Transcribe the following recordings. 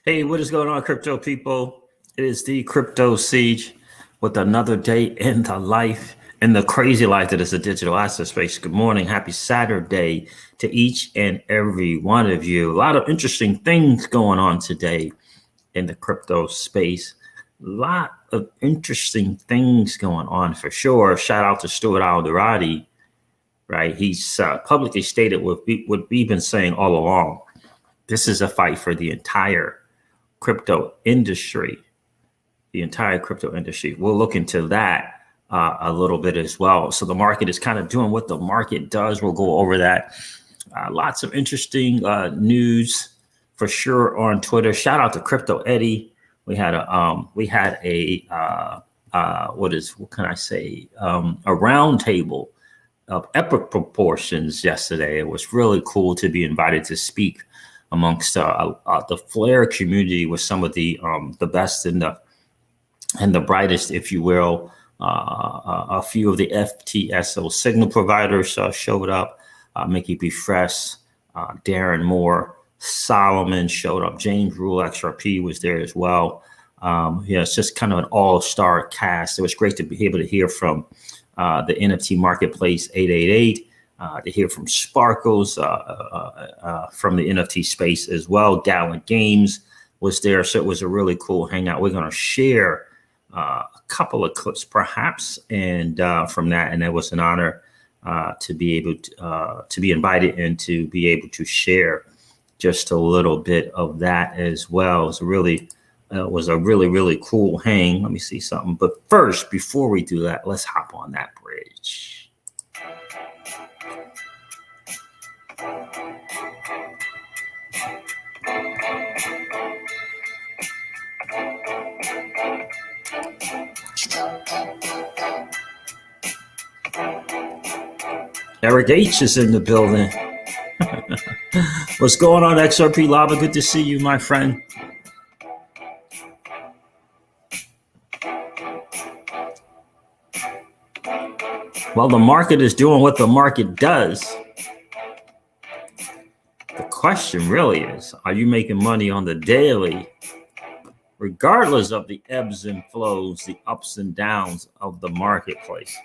Hey, what is going on, crypto people? It is the Crypto Siege with another day in the life, in the crazy life that is the digital asset space. Good morning. Happy Saturday to each and every one of you. A lot of interesting things going on today in the crypto space. A lot of interesting things going on for sure. Shout out to Stuart Alderoty, right? He's publicly stated what we've been saying all along. This is a fight for the entire crypto industry, the entire crypto industry. We'll look into that a little bit as well. So the market is kind of doing what the market does. We'll go over that. Lots of interesting news for sure on Twitter. Shout out to Crypto Eddie. We had a roundtable of epic proportions yesterday. It was really cool to be invited to speak amongst the Flare community with some of the best and the brightest, if you will. A few of the FTSO signal providers showed up. Mickey B. Fresh, Darren Moore, Solomon showed up. James Rule, XRP was there as well. It's just kind of an all-star cast. It was great to be able to hear from the NFT Marketplace 888. To hear from Sparkles from the NFT space as well. Gallant Games was there, so it was a really cool hangout. We're going to share a couple of clips perhaps, and from that, and it was an honor to be able to be invited and to be able to share just a little bit of that as well. It was a really cool hang. Let me see something, but first, before we do that, let's hop on that bridge. Eric H is in the building. What's going on, XRP Lava? Good to see you, my friend. Well, the market is doing what the market does. The question really is, are you making money on the daily, regardless of the ebbs and flows, the ups and downs of the marketplace?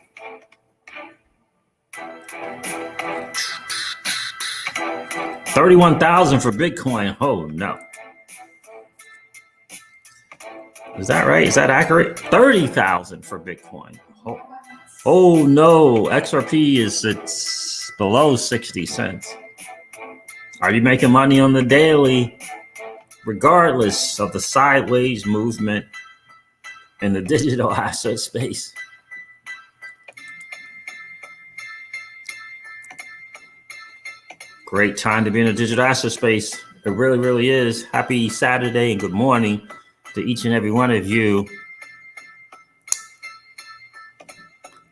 $31,000 for Bitcoin. Oh no. Is that right? Is that accurate? 30,000 for Bitcoin. Oh no. XRP it's below 60 cents. Are you making money on the daily, regardless of the sideways movement in the digital asset space? Great time to be in the digital asset space. It really is. Happy Saturday and good morning to each and every one of you.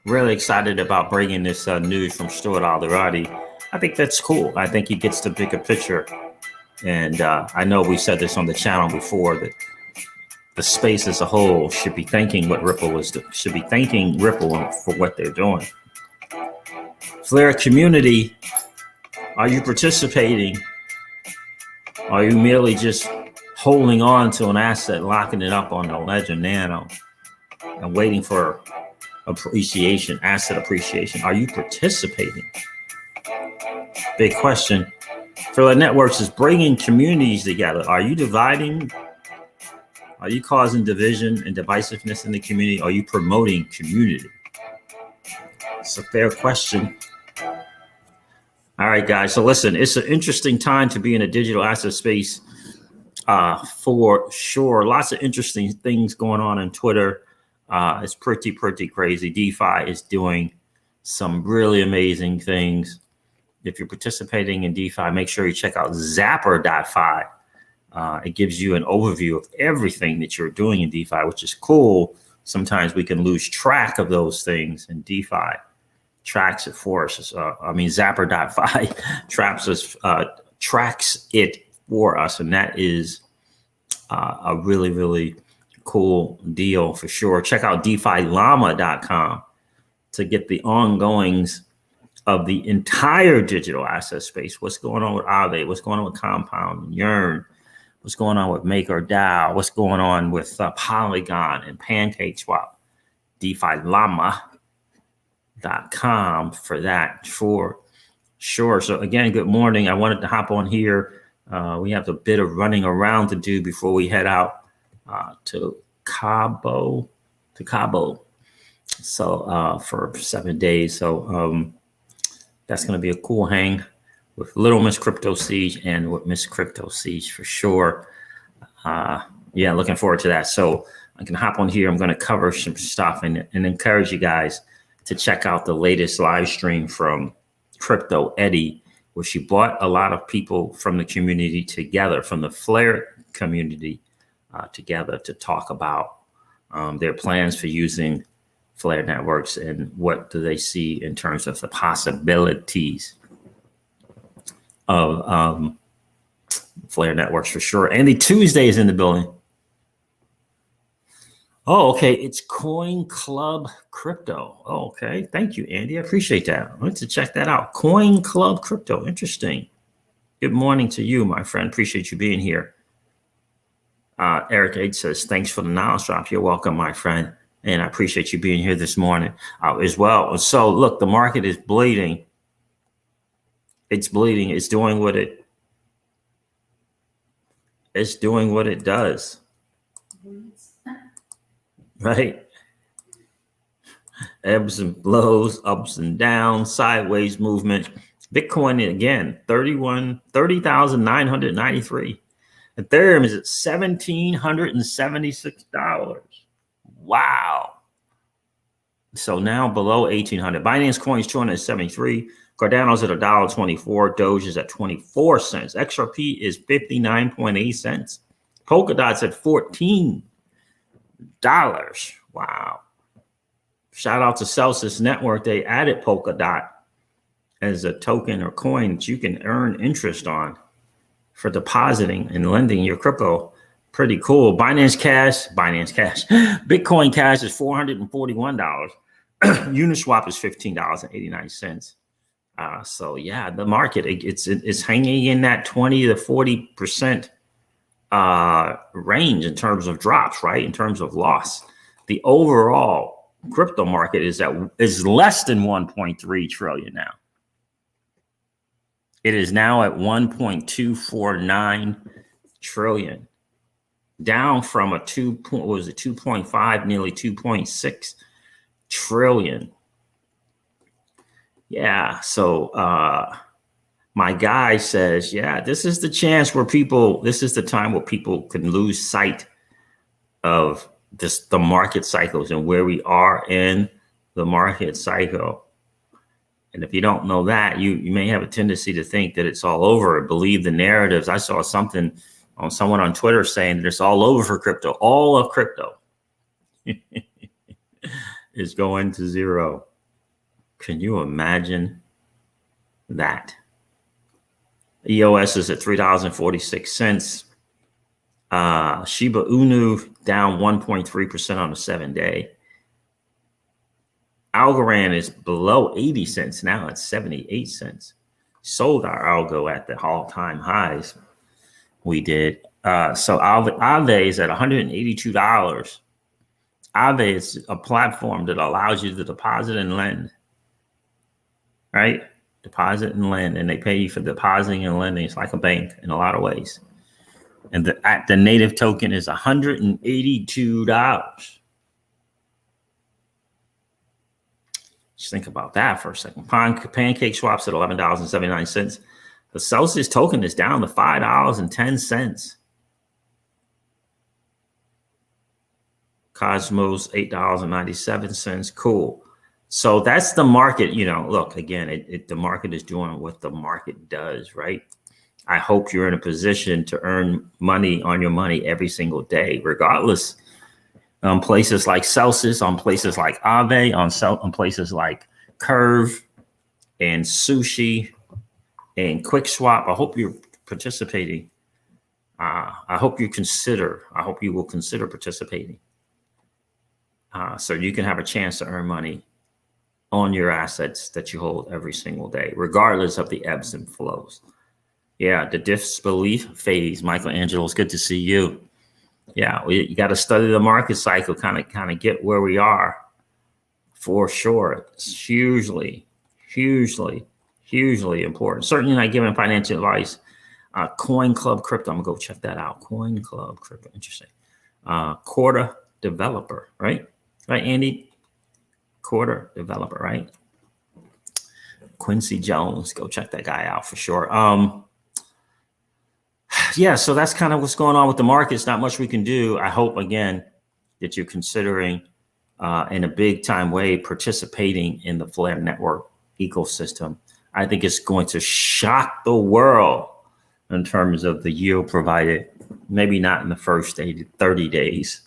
Really excited about bringing this news from Stuart Alderoty. I think that's cool. I think he gets the bigger picture. And I know we said this on the channel before, that the space as a whole should be thanking what Ripple is doing, should be thanking Ripple for what they're doing. Flare community, are you participating? Are you merely just holding on to an asset, locking it up on the Ledger Nano and waiting for appreciation, asset appreciation? Are you participating? Big question. Flare Networks is bringing communities together. Are you dividing? Are you causing division and divisiveness in the community? Are you promoting community? It's a fair question. All right, guys. So listen, it's an interesting time to be in a digital asset space for sure. Lots of interesting things going on in Twitter. It's pretty crazy. DeFi is doing some really amazing things. If you're participating in DeFi, make sure you check out Zapper.fi. It gives you an overview of everything that you're doing in DeFi, which is cool. Sometimes we can lose track of those things, and DeFi tracks it for us. Zapper.fi tracks it for us, and that is a really cool deal for sure. Check out DeFiLlama.com to get the ongoings of the entire digital asset space. What's going on with Aave? What's going on with Compound, Yearn? What's going on with MakerDAO? What's going on with Polygon and PancakeSwap? DeFiLlama.com for that, for sure. So again, good morning. I wanted to hop on here. We have a bit of running around to do before we head out to Cabo. So for 7 days. So that's going to be a cool hang with Little Miss Crypto Siege and with Miss Crypto Siege for sure. Yeah, looking forward to that. So I can hop on here. I'm going to cover some stuff and encourage you guys to check out the latest live stream from Crypto Eddie, where she brought a lot of people from the community together, from the Flare community together to talk about their plans for using Flare networks and what do they see in terms of the possibilities of Flare networks for sure. Andy Tuesday is in the building. Oh, okay. It's Coin Club Crypto. Oh, okay. Thank you, Andy. I appreciate that. I want to check that out. Coin Club Crypto. Interesting. Good morning to you, my friend. Appreciate you being here. Eric H says, thanks for the knowledge drop. You're welcome, my friend. And I appreciate you being here this morning as well. So look, the market is bleeding. It's bleeding. It's doing what it does. Right? Ebbs and flows, ups and downs, sideways movement. Bitcoin again, 30,993. Ethereum is at $1,776. Wow. So now below 1,800. Binance Coin's 273. Cardano's at $1.24. Doge is at 24 cents. XRP is 59.8 cents. Polkadot's at $14. Wow. Shout out to Celsius Network. They added Polkadot as a token or coin that you can earn interest on for depositing and lending your crypto. Pretty cool. Binance Cash. Bitcoin Cash is $441. Uniswap is $15.89. So yeah, the market it's hanging in that 20 to 40% range in terms of drops, right? In terms of loss. The overall crypto market is less than 1.3 trillion now. It is now at 1.249 trillion, down from a 2.5, nearly 2.6 trillion. Yeah. So my guy says, yeah, this is the chance where this is the time where people can lose sight of the market cycles and where we are in the market cycle. And if you don't know that, you may have a tendency to think that it's all over, believe the narratives. I saw someone on Twitter saying that it's all over for crypto. All of crypto is going to zero. Can you imagine that? EOS is at $3.46. Shiba Inu down 1.3% on a 7-day. Algorand is below 80 cents now at 78 cents. Sold our algo at the all-time highs. We did. So Aave is at $182. Aave is a platform that allows you to deposit and lend. Right? Deposit and lend, and they pay you for depositing and lending. It's like a bank in a lot of ways. And the native token is $182. Just think about that for a second. PancakeSwap's at $11.79. The Celsius token is down to $5.10. Cosmos, $8.97. Cool. So that's the market. Look, again, the market is doing what the market does, right? I hope you're in a position to earn money on your money every single day, regardless. On places like Celsius, on places like Aave, on places like Curve and Sushi and QuickSwap. I hope you're participating. I hope you will consider participating. So you can have a chance to earn money on your assets that you hold every single day, regardless of the ebbs and flows. Yeah, the disbelief phase. Michelangelo, it's good to see you. Yeah, you got to study the market cycle, kind of get where we are for sure. It's hugely important. Certainly not giving financial advice. Coin Club Crypto, I'm gonna go check that out. Coin Club Crypto, interesting. Quarter developer, right? Right, Andy? Quarter developer, right? Quincy Jones, go check that guy out for sure. Yeah, so that's kind of what's going on with the markets. Not much we can do. I hope, again, that you're considering in a big time way participating in the Flare network ecosystem. I think it's going to shock the world in terms of the yield provided. Maybe not in the first 30 days,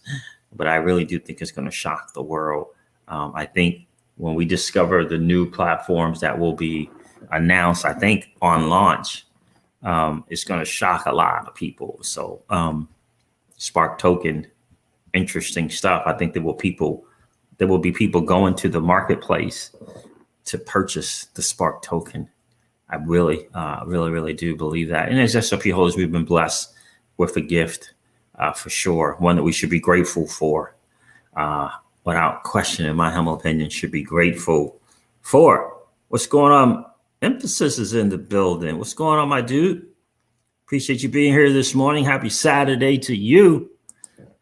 but I really do think it's going to shock the world. I think when we discover the new platforms that will be announced, I think on launch, it's going to shock a lot of people. So Spark token, interesting stuff. I think there will be people going to the marketplace to purchase the Spark token. I really do believe that. And as XRP holders, we've been blessed with a gift for sure, one that we should be grateful for. Without question, in my humble opinion, should be grateful for. What's going on? Emphasis is in the building. What's going on, my dude? Appreciate you being here this morning. Happy Saturday to you.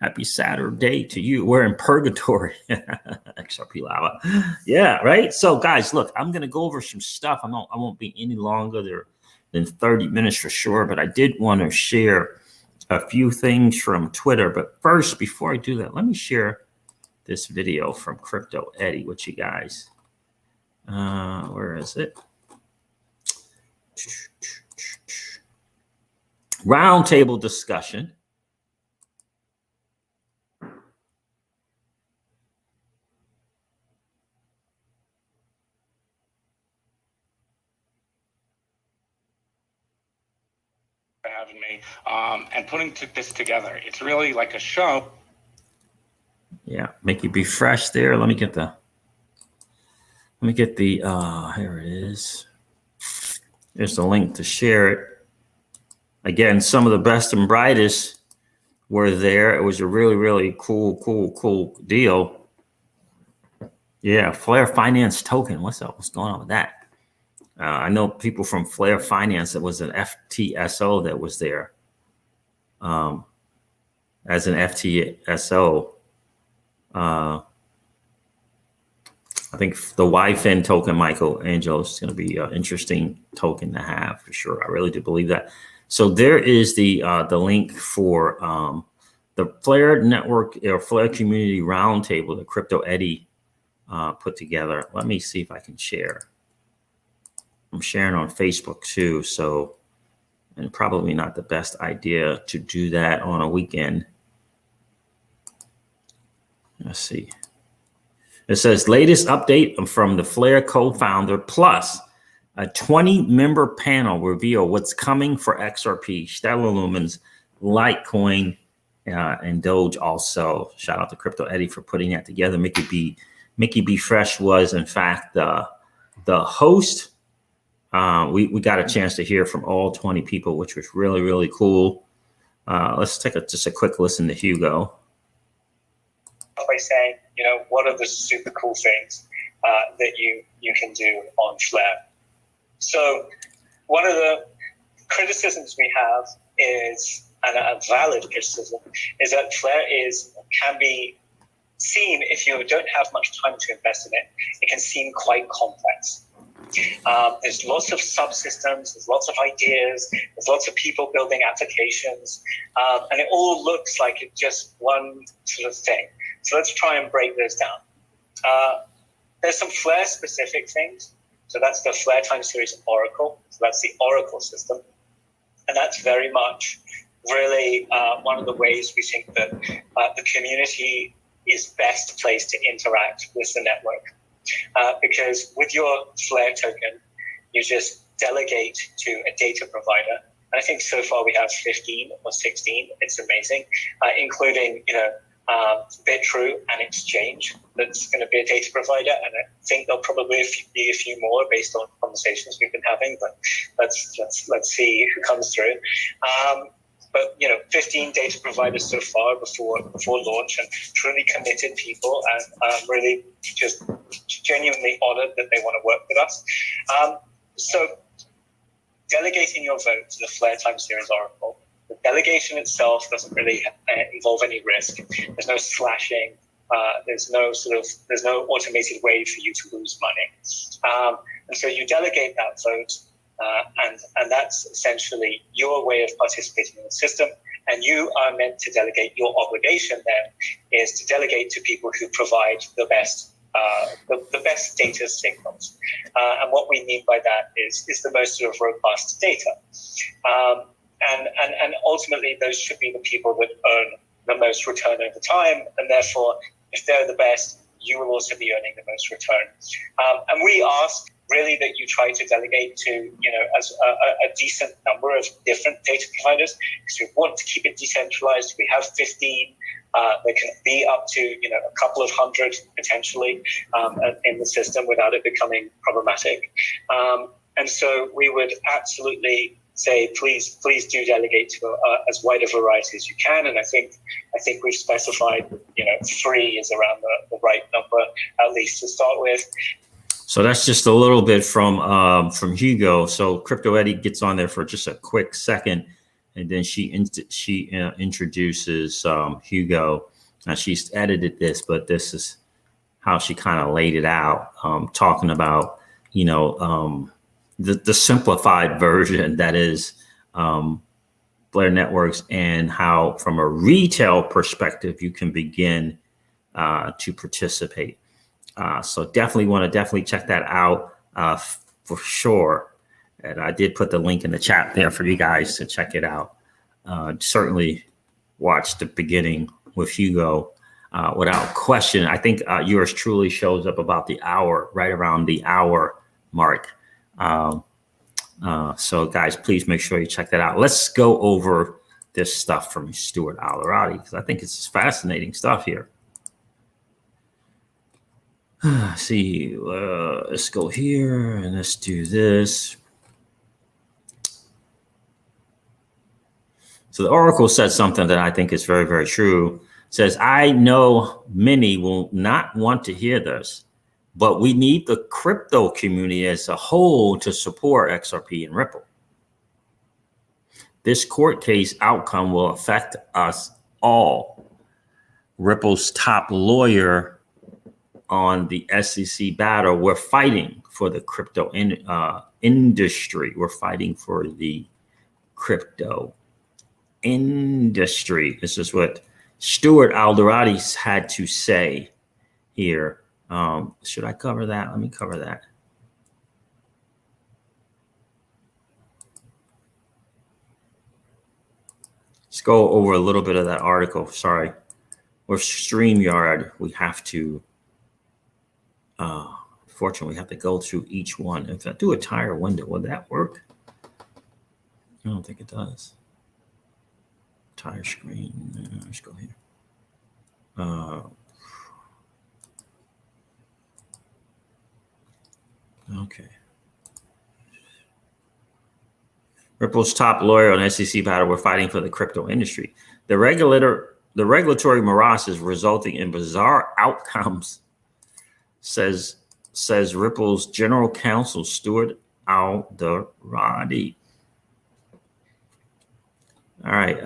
Happy Saturday to you. We're in purgatory. XRP lava. Yeah, right? So, guys, look, I'm going to go over some stuff. I won't be any longer than 30 minutes for sure, but I did want to share a few things from Twitter. But first, before I do that, let me share this video from Crypto Eddie with you guys. Where is it? Roundtable discussion. For having me and putting this together. It's really like a show. Yeah, make you be fresh there. Let me get the here it is. There's the link to share it. Again, some of the best and brightest were there. It was a really cool deal. Yeah, Flare Finance token. What's up? What's going on with that? I know people from Flare Finance. It was an FTSO that was there as an FTSO. I think the YFIN token, Michelangelo, is going to be an interesting token to have for sure. I really do believe that. So there is the link for the Flare Network or Flare Community Roundtable that Crypto Eddie put together. Let me see if I can share. I'm sharing on Facebook too, so and probably not the best idea to do that on a weekend. Let's see. It says latest update from the Flare co-founder plus a 20-member panel reveal what's coming for XRP, Stellar Lumens, Litecoin, and Doge also. Shout out to Crypto Eddie for putting that together. Mickey B Fresh was in fact the host. We got a chance to hear from all 20 people, which was really cool. Let's take just a quick listen to Hugo. By saying, what are the super cool things that you can do on Flare? So one of the criticisms we have is, and a valid criticism, is that Flare can be seen, if you don't have much time to invest in it, it can seem quite complex. There's lots of subsystems, there's lots of ideas, there's lots of people building applications, and it all looks like it's just one sort of thing. So let's try and break those down. There's some Flare specific things. So that's the Flare time series Oracle. So that's the Oracle system. And that's very much really one of the ways we think that the community is best placed to interact with the network. Because with your Flare token, you just delegate to a data provider. And I think so far we have 15 or 16. It's amazing, including, Bitrue and Exchange that's going to be a data provider, and I think there'll probably be a few more based on conversations we've been having. But let's see who comes through. But 15 data providers so far before launch, and truly committed people, and really just genuinely honored that they want to work with us. So delegating your vote to the Flare Time Series Oracle. The delegation itself doesn't really involve any risk. There's no slashing. There's no automated way for you to lose money. And so you delegate that vote, and that's essentially your way of participating in the system. And you are meant to delegate. Your obligation then is to delegate to people who provide the best data signals. And what we mean by that is the most sort of robust data. And ultimately, those should be the people that earn the most return over time. And therefore, if they're the best, you will also be earning the most return. And we ask really that you try to delegate to, as a decent number of different data providers, because we want to keep it decentralized. We have 15. There can be up to, a couple of hundred potentially in the system without it becoming problematic. And so we would absolutely say, please do delegate to as wide a variety as you can. And I think we've specified, 3 is around the right number, at least to start with. So that's just a little bit from Hugo. So Crypto Eddie gets on there for just a quick second, and then she introduces Hugo. Now she's edited this, but this is how she kind of laid it out, talking about the simplified version that is Blair Networks, and how from a retail perspective you can begin to participate. So definitely want to check that out for sure. And I did put the link in the chat there for you guys to check it out. Certainly watch the beginning with Hugo without question. I think yours truly shows up about the hour, right around the hour mark. So guys, please make sure you check that out. Let's go over this stuff from Stuart Alderoty, because I think it's fascinating stuff here. See, let's go here and let's do this. So the Oracle said something that I think is very, very true. It says, I know many will not want to hear this, but we need the crypto community as a whole to support XRP and Ripple. This court case outcome will affect us all. Ripple's top lawyer on the SEC battle. We're fighting for the crypto industry. We're fighting for the crypto industry. This is what Stuart Alderoty had to say here. Should I cover that? Let me cover that. Let's go over a little bit of that article. Sorry. With StreamYard, we have to unfortunately, we have to go through each one. If I do a tire window, would that work? I don't think it does. Tire screen. Let's go here. Okay. Ripple's top lawyer on SEC battle. We're fighting for the crypto industry. The regulatory morass is resulting in bizarre outcomes, says Ripple's general counsel, Stuart Alderoty. All right.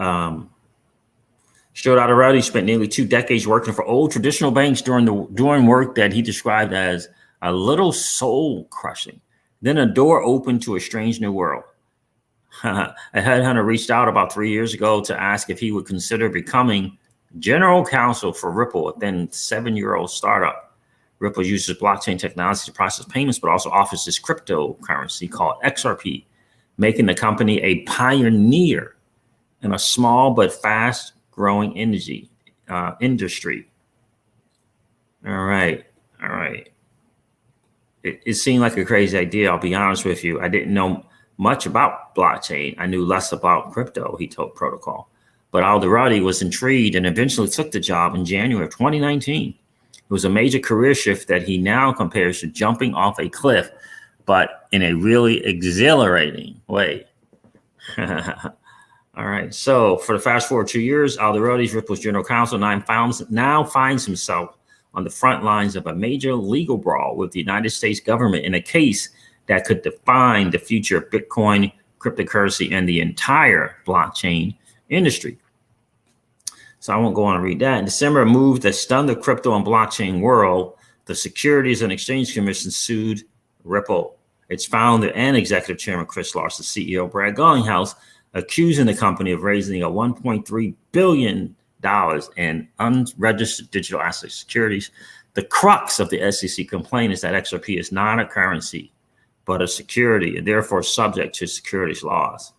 Stuart Alderoty spent nearly 2 decades working for old traditional banks doing work that he described as a little soul crushing. Then a door opened to a strange new world. A headhunter reached out about 3 years ago to ask if he would consider becoming general counsel for Ripple, a then 7-year-old startup. Ripple uses blockchain technology to process payments, but also offers this cryptocurrency called XRP, making the company a pioneer in a small but fast-growing industry. All right. It seemed like a crazy idea. I'll be honest with you. I didn't know much about blockchain. I knew less about crypto, he told Protocol. but Alderoty was intrigued and eventually took the job in January of 2019. It was a major career shift that he now compares to jumping off a cliff, but in a really exhilarating way. All right. So for the fast forward 2 years, Alderoty, Ripple's general counsel, now finds himself on the front lines of a major legal brawl with the United States government in a case that could define the future of Bitcoin, cryptocurrency, and the entire blockchain industry. So I won't go on and read that. In December, a move that stunned the crypto and blockchain world, the Securities and Exchange Commission sued Ripple, its founder and executive chairman, Chris Larsen, CEO Brad Garlinghouse, accusing the company of raising a $1.3 billion in unregistered digital asset securities. The crux of the SEC complaint is that XRP is not a currency, but a security, and therefore subject to securities laws.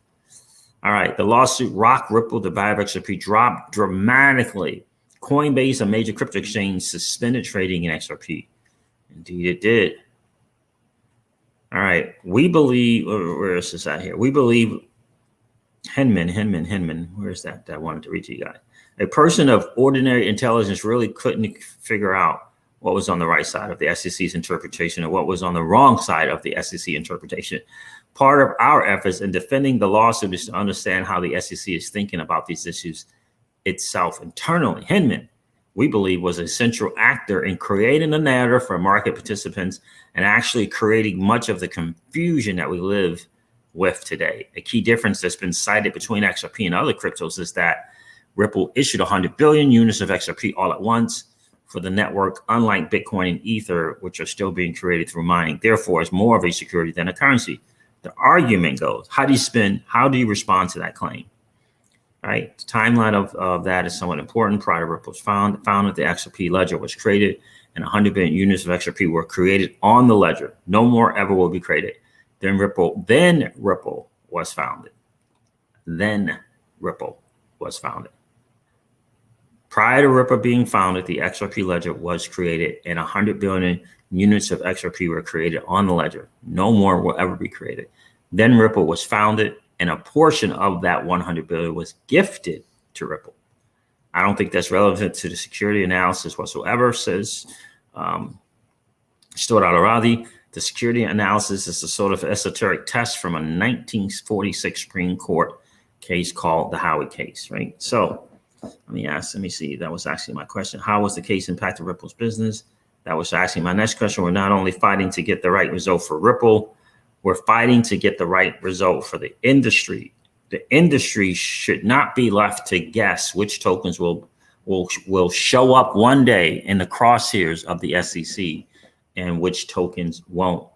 All right, the lawsuit rocked Ripple. The value of XRP dropped dramatically. Coinbase, a major crypto exchange, suspended trading in XRP. Indeed, it did. All right, we believe, where is this at here? We believe Hinman, where's that? I wanted to read to you guys. A person of ordinary intelligence really couldn't figure out what was on the right side of the SEC's interpretation and what was on the wrong side of the SEC interpretation. Part of our efforts in defending the lawsuit is to understand how the SEC is thinking about these issues itself internally. Hinman, we believe, was a central actor in creating the narrative for market participants and actually creating much of the confusion that we live with today. A key difference that's been cited between XRP and other cryptos is that Ripple issued 100 billion units of XRP all at once for the network, unlike Bitcoin and Ether, which are still being created through mining. Therefore, it's more of a security than a currency. The argument goes, how do you respond to that claim? Right? The timeline of that is somewhat important. Prior to Ripple's founded, the XRP ledger was created, and 100 billion units of XRP were created on the ledger. No more ever will be created. Then Ripple was founded. Prior to Ripple being founded, the XRP ledger was created, and 100 billion units of XRP were created on the ledger. No more will ever be created. Then Ripple was founded, and a portion of that 100 billion was gifted to Ripple. I don't think that's relevant to the security analysis whatsoever, says Start Alderoty. The security analysis is a sort of esoteric test from a 1946 Supreme Court case called the Howey case, right? So let me see. That was actually my question. How was the case impacted Ripple's business? That was actually my next question. We're not only fighting to get the right result for Ripple, we're fighting to get the right result for the industry. The industry should not be left to guess which tokens will show up one day in the crosshairs of the SEC and which tokens won't.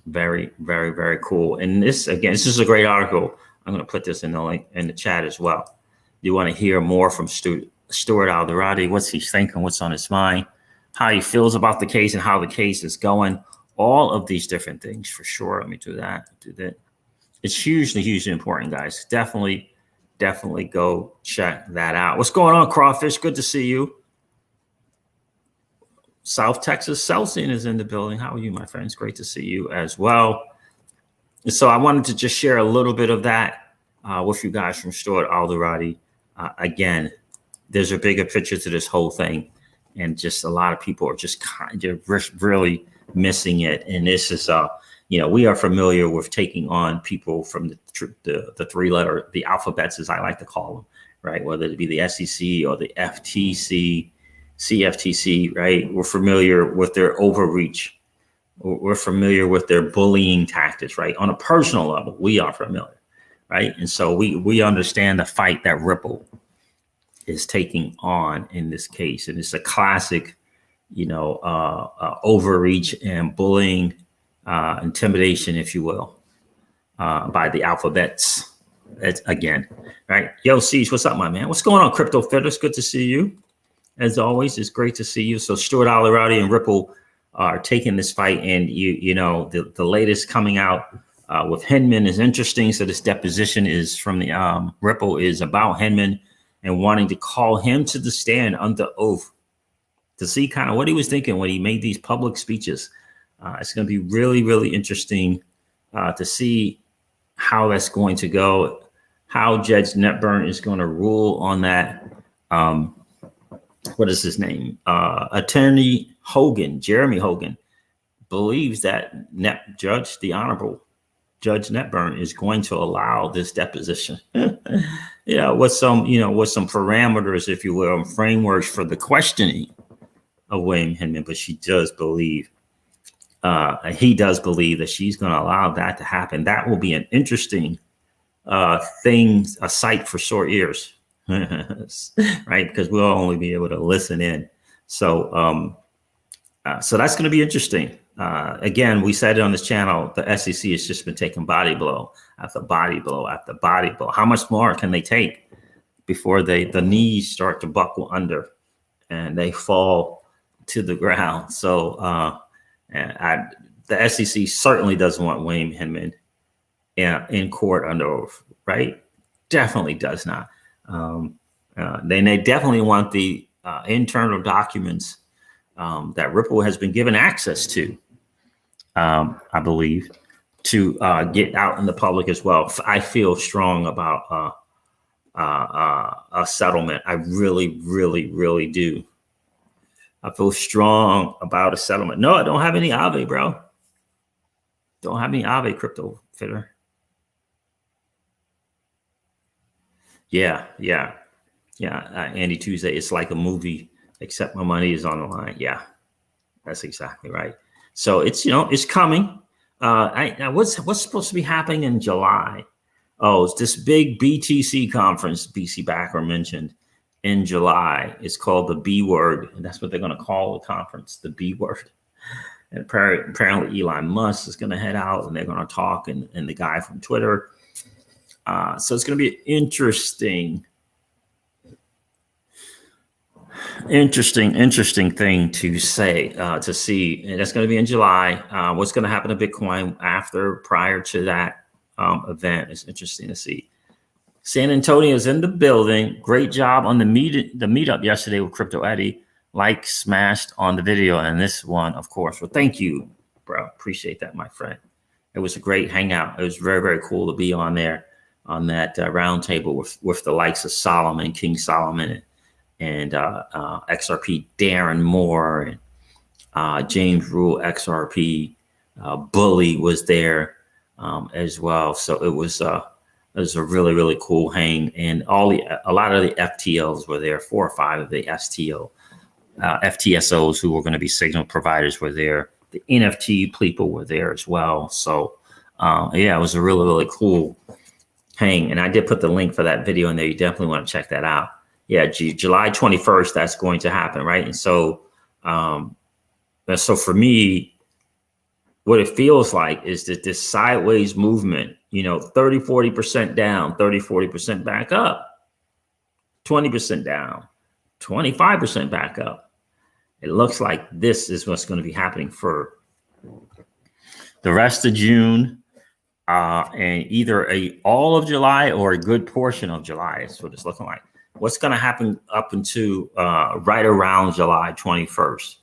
Very, very, very cool. And this is a great article. I'm going to put this in the link in the chat as well. You want to hear more from Stuart Alderoty, what's he thinking, what's on his mind, how he feels about the case and how the case is going. All of these different things for sure. Let me do that. It's hugely important, guys. Definitely go check that out. What's going on, Crawfish? Good to see you. South Texas Celsian is in the building. How are you, my friends? Great to see you as well. And so I wanted to just share a little bit of that with you guys from Stuart Alderoty. Again, there's a bigger picture to this whole thing, and just a lot of people are just kind of really missing it. And this is, we are familiar with taking on people from the three-letter, the alphabets, as I like to call them, right? Whether it be the SEC or the FTC, CFTC, right? We're familiar with their overreach. We're familiar with their bullying tactics, right? On a personal level, we are familiar, right? And so we understand the fight that Ripple is taking on in this case. And it's a classic, overreach and bullying, intimidation, if you will, by the alphabets. Again, right? Yo, Siege, what's up, my man? What's going on, Crypto Fitters? Good to see you. As always, it's great to see you. So Stuart Alderoty and Ripple are taking this fight, and the latest coming out with Hinman is interesting. So this deposition is from the Ripple is about Hinman and wanting to call him to the stand under oath to see kind of what he was thinking when he made these public speeches. It's going to be really, really interesting to see how that's going to go, how Judge Netburn is going to rule on that. What is his name? Attorney Hogan, Jeremy Hogan, believes that the Honorable Judge Netburn is going to allow this deposition. With some parameters, if you will, and frameworks for the questioning of William Hinman. But he does believe that she's going to allow that to happen. That will be an interesting thing, a sight for sore ears, right? Because we'll only be able to listen in. So that's going to be interesting. Again, we said it on this channel, the SEC has just been taking body blow after body blow after body blow. How much more can they take before the knees start to buckle under and they fall to the ground? So the SEC certainly doesn't want William Hinman in court under oath, right? Definitely does not. They definitely want the internal documents that Ripple has been given access to, I believe, to get out in the public as well. I feel strong about a settlement. I really, really, really do. I feel strong about a settlement. No, I don't have any Aave, bro. Don't have any Aave crypto fitter. Yeah. Andy Tuesday, it's like a movie, except my money is on the line. Yeah, that's exactly right. So it's coming. What's supposed to be happening in July? Oh, it's this big BTC conference BC Backer mentioned in July. It's called the B word, and that's what they're going to call the conference, the B word. And apparently Elon Musk is going to head out, and they're going to talk, and the guy from Twitter. So it's going to be interesting thing to say, to see. And that's going to be in July. What's going to happen to Bitcoin prior to that event is interesting to see. San Antonio is in the building. Great job on the meetup yesterday with Crypto Eddie. Like smashed on the video, and this one, of course. Well, thank you, bro. Appreciate that, my friend. It was a great hangout. It was very, very cool to be on there on that round table with the likes of Solomon, King Solomon, and XRP Darren Moore, and James Rule XRP. Bully was there as well. So it was a really, really cool hang, and a lot of the FTLs were there. 4 or 5 of the FTSOs who were going to be signal providers were there. The NFT people were there as well. So it was a really, really cool hang, and I did put the link for that video in there. You definitely want to check that out. Yeah, July 21st, that's going to happen, right? And so for me, what it feels like is that this sideways movement, 30, 40% down, 30, 40% back up, 20% down, 25% back up. It looks like this is what's going to be happening for the rest of June, and either all of July or a good portion of July is what it's looking like. What's going to happen up into right around July 21st,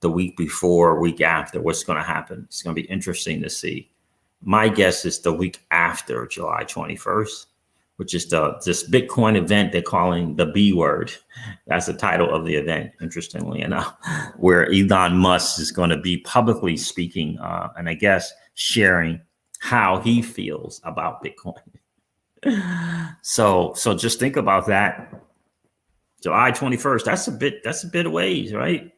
the week before, week after? What's going to happen? It's going to be interesting to see. My guess is the week after July 21st, which is this Bitcoin event they're calling the B word. That's the title of the event, interestingly enough, where Elon Musk is going to be publicly speaking and I guess sharing how he feels about Bitcoin. So just think about that. July 21st, that's a bit of ways, right?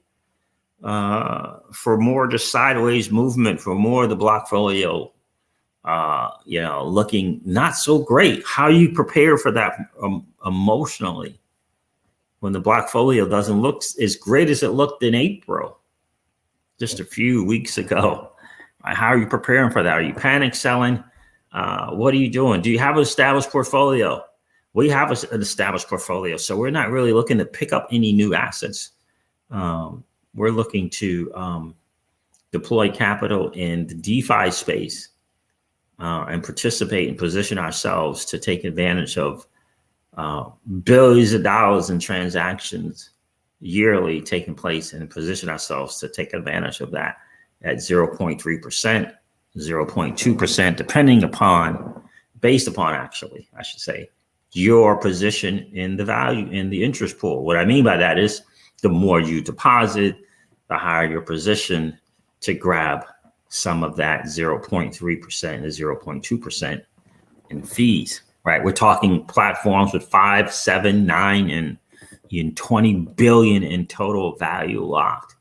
For more just sideways movement, for more of the blockfolio, looking not so great. How you prepare for that emotionally when the blockfolio doesn't look as great as it looked in April, just a few weeks ago? How are you preparing for that? Are you panic selling? What are you doing? Do you have an established portfolio? We have an established portfolio, so we're not really looking to pick up any new assets. We're looking to deploy capital in the DeFi space and participate and position ourselves to take advantage of billions of dollars in transactions yearly taking place, and position ourselves to take advantage of that at 0.3%, 0.2%, depending upon based upon, actually, I should say, your position in the value in the interest pool. What I mean by that is the more you deposit, the higher your position to grab some of that 0.3% to 0.2% in fees, right? We're talking platforms with 5, 7, 9, and 20 billion in total value locked.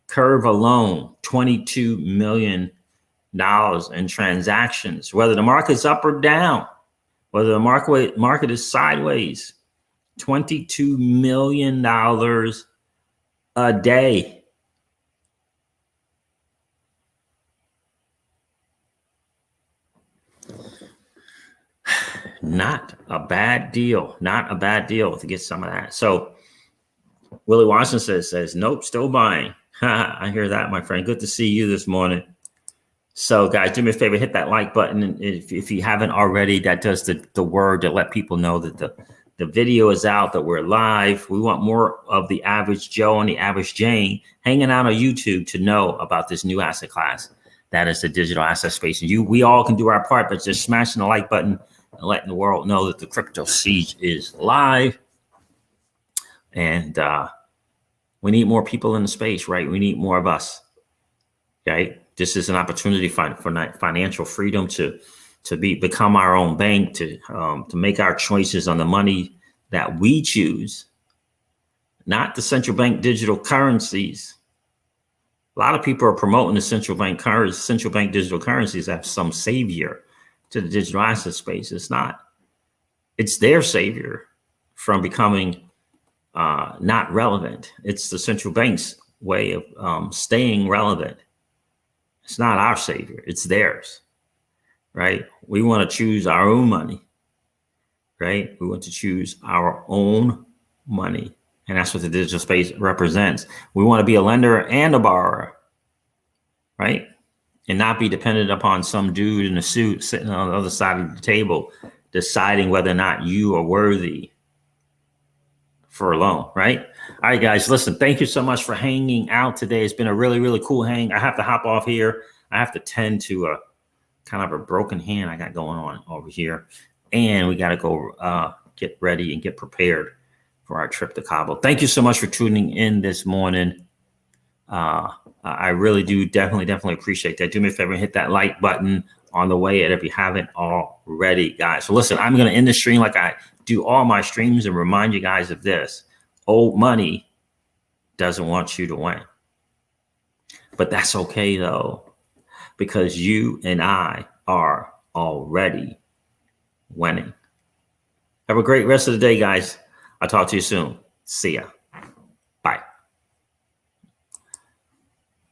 Curve alone, $22 million in transactions, whether the market's up or down, whether the market is sideways, $22 million a day. Not a bad deal. Not a bad deal to get some of that. So Willie Washington says, nope, still buying. I hear that, my friend. Good to see you this morning. So guys, do me a favor, hit that like button. And if you haven't already, that does the word to let people know that the video is out, that we're live. We want more of the average Joe and the average Jane hanging out on YouTube to know about this new asset class. That is the digital asset space. And we all can do our part, but just smashing the like button and letting the world know that the crypto siege is live. And we need more people in the space, right? We need more of us, right? This is an opportunity for financial freedom to become our own bank, to make our choices on the money that we choose, not the central bank digital currencies. A lot of people are promoting the central bank digital currencies as some savior to the digital asset space. It's not. It's their savior from becoming not relevant. It's the central bank's way of staying relevant. It's not our savior. It's theirs, right? We want to choose our own money, right? We want to choose our own money. And that's what the digital space represents. We want to be a lender and a borrower, right? And not be dependent upon some dude in a suit sitting on the other side of the table deciding whether or not you are worthy for a loan, right? All right, guys, listen, thank you so much for hanging out today. It's been a really, really cool hang. I have to hop off here. I have to tend to a kind of a broken hand I got going on over here. And we got to go get ready and get prepared for our trip to Cabo. Thank you so much for tuning in this morning. I really do definitely appreciate that. Do me a favor and hit that like button on the way if you haven't already, guys. So listen, I'm going to end the stream like I do all my streams and remind you guys of this. Old money doesn't want you to win. But that's okay, though, because you and I are already winning. Have a great rest of the day, guys. I'll talk to you soon. See ya.